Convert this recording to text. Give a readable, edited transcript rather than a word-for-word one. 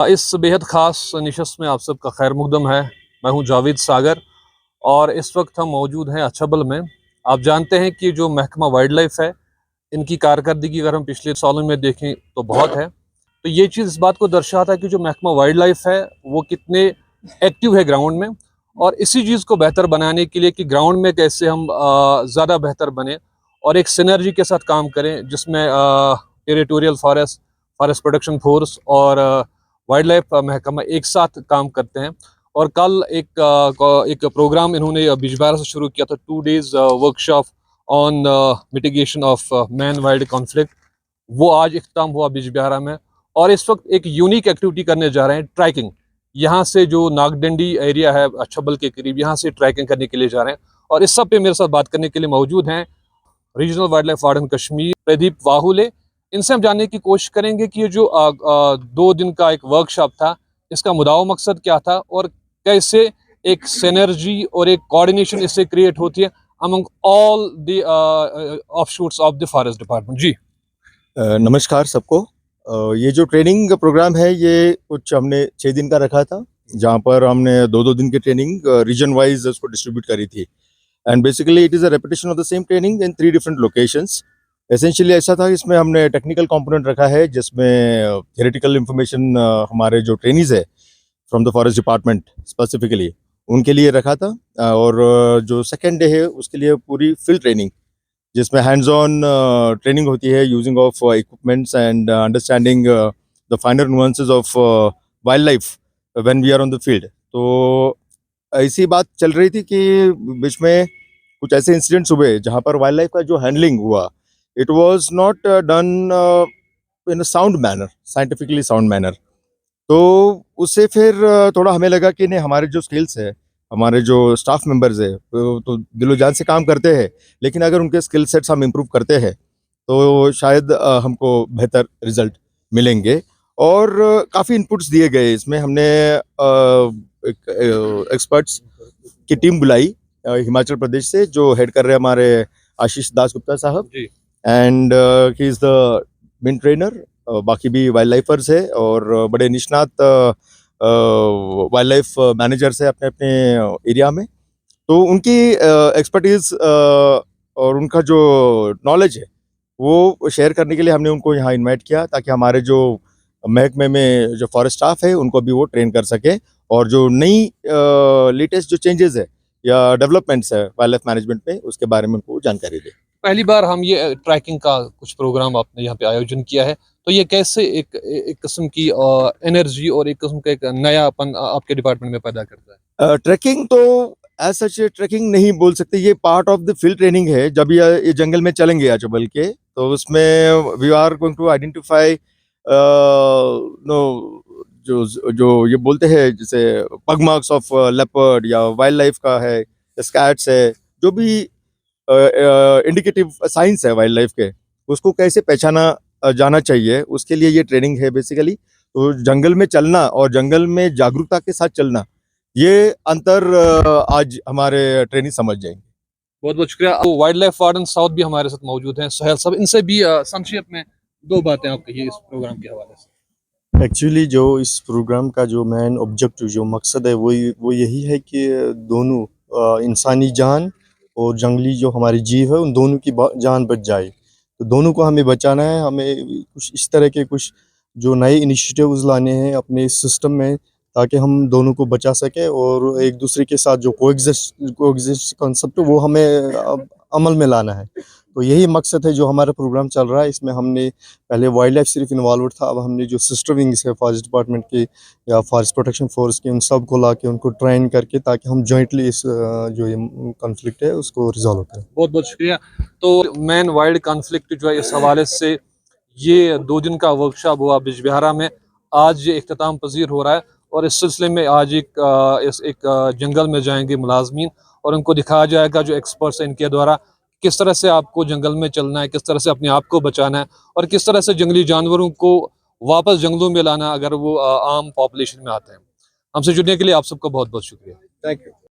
इस बेहद ख़ास नशिस्त में आप सबका खैर मुक़दम है। मैं हूँ जावेद सागर और इस वक्त हम मौजूद हैं अछबल में। आप जानते हैं कि जो महकमा वाइल्ड लाइफ है, इनकी कारकर्दगी अगर हम पिछले सालों में देखें तो बहुत है। तो ये चीज़ इस बात को दर्शाता है कि जो महकमा वाइल्ड लाइफ है वो कितने एक्टिव है ग्राउंड में, और इसी चीज़ को बेहतर बनाने के लिए कि ग्राउंड में कैसे हम ज़्यादा बेहतर बने और एक सिनर्जी के साथ काम करें, जिसमें territorial forest, forest protection force और वाइल्ड लाइफ महकमा एक साथ काम करते हैं। और कल एक प्रोग्राम इन्होंने बिजबारा से शुरू किया था, 2 days workshop on mitigation of man wild conflict. वो आज इख्तिताम हुआ बिजबिहारा में, और इस वक्त एक यूनिक एक्टिविटी करने जा रहे हैं, ट्रैकिंग। यहाँ से जो नागडंडी एरिया है अछबल के करीब, यहाँ से ट्रैकिंग करने के लिए जा रहे हैं। और इस सब पे मेरे साथ बात करने के लिए मौजूद हैं regional wildlife warden Kashmir Pradeep Wahule. इनसे हम जानने की कोशिश करेंगे कि ये जो 2 दिन का एक वर्कशॉप था, इसका मुद्दा मकसद क्या था और कैसे एक सिनर्जी और एक कोऑर्डिनेशन इससे क्रिएट होती है among all the offshoots of the forest department. जी नमस्कार सबको। ये जो ट्रेनिंग प्रोग्राम है ये कुछ हमने 6 दिन का रखा था, जहाँ पर हमने 2-2 दिन की ट्रेनिंग रीजन वाइज उसको डिस्ट्रीब्यूट करी थी। And basically it is a repetition of the same training in 3 different locations. Essentially ऐसा था, इसमें हमने टेक्निकल कंपोनेंट रखा है, जिसमें थियोरेटिकल इंफॉर्मेशन हमारे जो ट्रेनीज है from the forest department specifically उनके लिए रखा था। और जो सेकेंड डे है उसके लिए पूरी फील्ड ट्रेनिंग, जिसमें हैंड्स ऑन ट्रेनिंग होती है, using of equipments and understanding the finer nuances of wildlife when we are on the field. तो ऐसी बात चल रही थी कि बीच में कुछ ऐसे इंसिडेंट्स हुए जहाँ पर वाइल्ड लाइफ का जो हैंडलिंग हुआ, it was not done in a sound manner, scientifically sound manner. तो उससे फिर थोड़ा हमें लगा कि नहीं, हमारे जो स्किल्स है, हमारे जो स्टाफ मेंबर्स है तो दिलो जान से काम करते हैं, लेकिन अगर उनके स्किल सेट्स हम इम्प्रूव करते हैं तो शायद हमको बेहतर रिजल्ट मिलेंगे। और काफ़ी इनपुट्स दिए गए इसमें। हमने एक्सपर्ट्स की टीम बुलाई हिमाचल प्रदेश से, जो हेड कर रहे हैं हमारे आशीष दास गुप्ता साहब, जी and he is the main trainer. बाकी भी वाइल्ड लाइफर्स है और बड़े निष्णात वाइल्ड लाइफ मैनेजर्स है अपने अपने एरिया में। तो उनकी एक्सपर्टीज और उनका जो नॉलेज है वो शेयर करने के लिए हमने उनको यहाँ इनवाइट किया, ताकि हमारे जो महकमे में जो फॉरेस्ट स्टाफ है उनको भी वो ट्रेन कर सके, और जो नई लेटेस्ट जो चेंजेस है या डेवलपमेंट्स है वाइल्ड लाइफ मैनेजमेंट में, उसके बारे में उनको जानकारी दे। पहली बार हम ये ट्रैकिंग का कुछ प्रोग्राम आपने यहाँ पे आयोजन किया है, तो ये कैसे एक किस्म की एनर्जी और एक किस्म का एक नयापन आपके डिपार्टमेंट में पैदा करता है? ट्रैकिंग तो एज सच ट्रैकिंग नहीं बोल सकते, ये part of the field training है। जब ये जंगल में चलेंगे अचबल के, तो उसमें we are going to identify no जो जो ये बोलते हैं जैसे पग मार्क्स ऑफ लेपर्ड या वाइल्ड लाइफ का है, स्कैट्स है, जो भी इंडिकेटिव साइंस है वाइल्ड लाइफ के, उसको कैसे पहचाना जाना चाहिए, उसके लिए ये ट्रेनिंग है बेसिकली। तो जंगल में चलना और जंगल में जागरूकता के साथ चलना, ये अंतर आज हमारे ट्रेनी समझ जाएंगे। बहुत बहुत शुक्रिया। तो वाइल्ड लाइफ वार्डन साउथ भी हमारे साथ मौजूद हैं, सुहेल साहब। इनसे भी संक्षेप में 2 बातें आप कहिए इस प्रोग्राम के हवाले से। एक्चुअली जो इस प्रोग्राम का जो मेन ऑब्जेक्टिव, जो मकसद है, वो यही है कि दोनों इंसानी जान और जंगली जो हमारी जीव है, उन दोनों की जान बच जाए। तो दोनों को हमें बचाना है। हमें कुछ इस तरह के कुछ जो नए इनिशिएटिव्स लाने हैं अपने सिस्टम में, ताकि हम दोनों को बचा सके, और एक दूसरे के साथ जो कोएग्जिस्ट कॉन्सेप्ट है वो हमें अमल में लाना है। तो यही मकसद है जो हमारा प्रोग्राम चल रहा है। इसमें हमने पहले वाइल्ड लाइफ सिर्फ इन्वॉल्व था, अब हमने जो सिस्टर विंग्स है फॉरेस्ट डिपार्टमेंट के या फॉरेस्ट प्रोटेक्शन फोर्स के, उन सब को ला के उनको ट्रेन करके, ताकि हम जॉइंटली इस जो ये कॉन्फ्लिक्ट है उसको रिजॉल्व करें। बहुत बहुत शुक्रिया। तो मैन वाइल्ड कॉन्फ्लिक्ट जो है, इस हवाले से ये 2 दिन का वर्कशॉप हुआ बिजबिहारा में, आज ये इख्तिताम पजीर हो रहा है। और इस सिलसिले में आज एक जंगल में जाएंगे मुलाजमीन, और उनको दिखाया जाएगा जो एक्सपर्ट्स हैं इनके द्वारा किस तरह से आपको जंगल में चलना है, किस तरह से अपने आप को बचाना है, और किस तरह से जंगली जानवरों को वापस जंगलों में लाना अगर वो आम पॉपुलेशन में आते हैं। हमसे जुड़ने के लिए आप सबका बहुत बहुत शुक्रिया। Thank you.